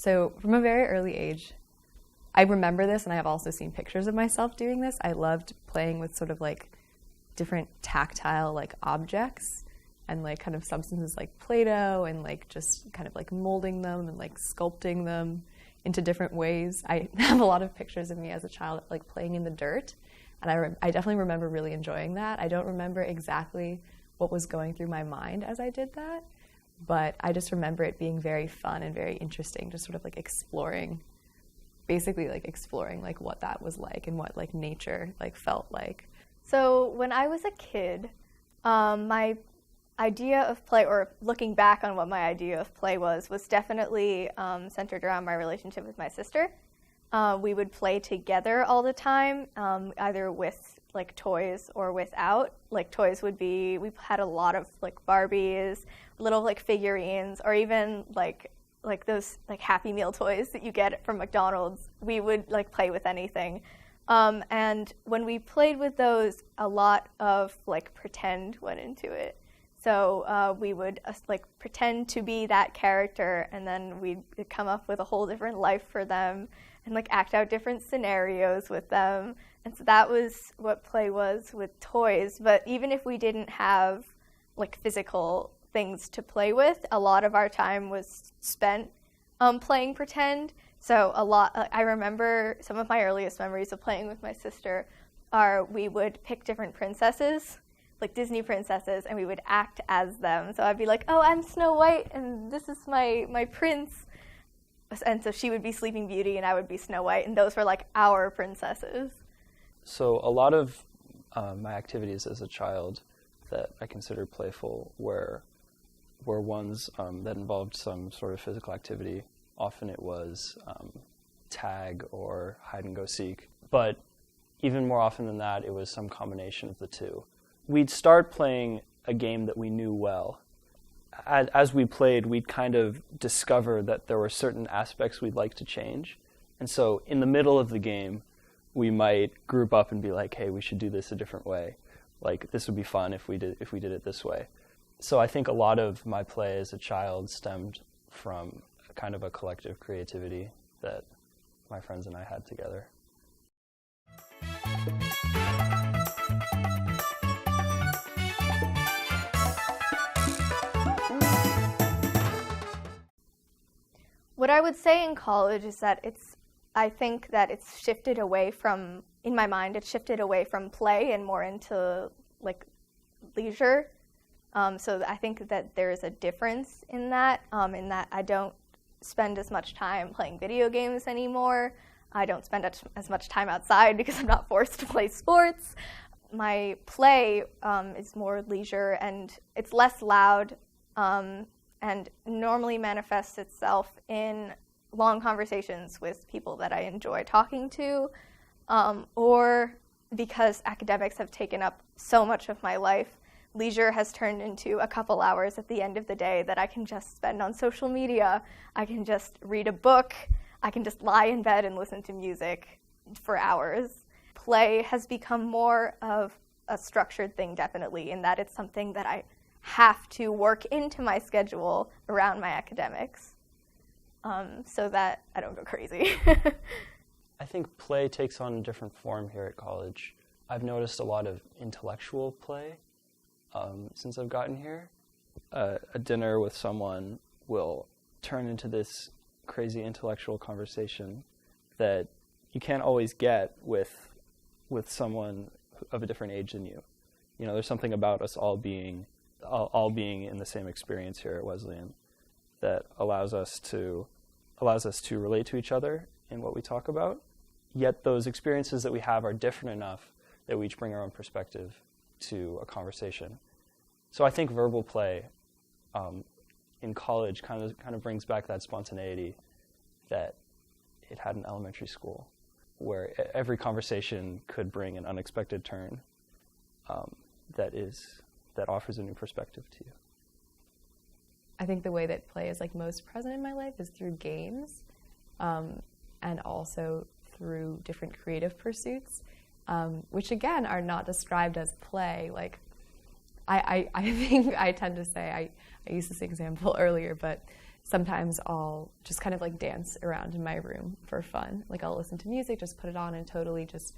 So from a very early age, I remember this, and I have also seen pictures of myself doing this. I loved playing with sort of like different tactile like objects and like kind of substances like Play-Doh, and like just kind of like molding them and like sculpting them into different ways. I have a lot of pictures of me as a child like playing in the dirt, and I definitely remember really enjoying that. I don't remember exactly what was going through my mind as I did that, but I just remember it being very fun and very interesting, just sort of like exploring like what that was like and what like nature like felt like. So when I was a kid, my idea of play, or looking back on what my idea of play was definitely centered around my relationship with my sister. We would play together all the time, either with like toys or without. Like toys would be, we had a lot of like Barbies, little like figurines, or even like those like Happy Meal toys that you get from McDonald's. We would like play with anything. And when we played with those, a lot of like pretend went into it. So we would like pretend to be that character, and then we'd come up with a whole different life for them and like act out different scenarios with them. And so that was what play was with toys. But even if we didn't have like physical things to play with, a lot of our time was spent playing pretend. So I remember some of my earliest memories of playing with my sister are we would pick different princesses, like Disney princesses, and we would act as them. So I'd be like, oh, I'm Snow White, and this is my prince. And so she would be Sleeping Beauty, and I would be Snow White, and those were like our princesses. So a lot of my activities as a child that I considered playful were ones that involved some sort of physical activity. Often it was tag or hide and go seek. But even more often than that, it was some combination of the two. We'd start playing a game that we knew well. As we played, we'd kind of discover that there were certain aspects we'd like to change. And so in the middle of the game, we might group up and be like, hey, we should do this a different way. Like, this would be fun if we did it this way. So I think a lot of my play as a child stemmed from kind of a collective creativity that my friends and I had together. What I would say in college is that I think that it's shifted away from, in my mind, it's shifted away from play and more into like leisure. So I think that there is a difference in that I don't spend as much time playing video games anymore. I don't spend as much time outside because I'm not forced to play sports. My play is more leisure, and it's less loud, and normally manifests itself in long conversations with people that I enjoy talking to, or because academics have taken up so much of my life, leisure has turned into a couple hours at the end of the day that I can just spend on social media. I can just read a book. I can just lie in bed and listen to music for hours. Play has become more of a structured thing, definitely, in that it's something that I have to work into my schedule around my academics, so that I don't go crazy. I think play takes on a different form here at college. I've noticed a lot of intellectual play since I've gotten here. A dinner with someone will turn into this crazy intellectual conversation that you can't always get with someone of a different age than you. You know, there's something about us all being in the same experience here at Wesleyan that allows us to relate to each other in what we talk about. Yet those experiences that we have are different enough that we each bring our own perspective to a conversation. So I think verbal play in college kind of brings back that spontaneity that it had in elementary school, where every conversation could bring an unexpected turn that offers a new perspective to you. I think the way that play is like most present in my life is through games, and also through different creative pursuits, which again are not described as play. Like I think I tend to say, I used this example earlier, but sometimes I'll just kind of like dance around in my room for fun. Like I'll listen to music, just put it on and totally just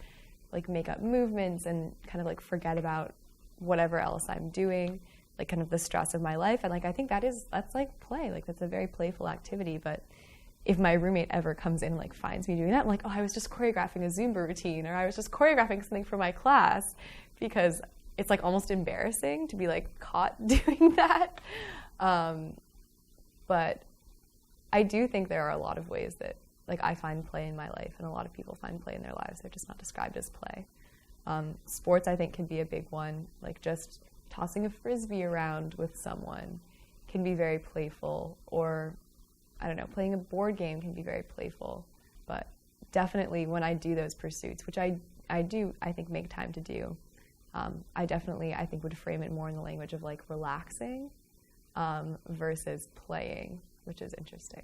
like make up movements and kind of like forget about whatever else I'm doing, like kind of the stress of my life. And like I think that's like play. Like that's a very playful activity. But if my roommate ever comes in and like finds me doing that, I'm like, oh, I was just choreographing a Zumba routine, or I was just choreographing something for my class, because it's like almost embarrassing to be like caught doing that. But I do think there are a lot of ways that like I find play in my life, and a lot of people find play in their lives. They're just not described as play. Sports, I think, can be a big one. Like just tossing a frisbee around with someone can be very playful, or I don't know, playing a board game can be very playful. But definitely when I do those pursuits, which I do, I think, make time to do, I think would frame it more in the language of like relaxing versus playing, which is interesting.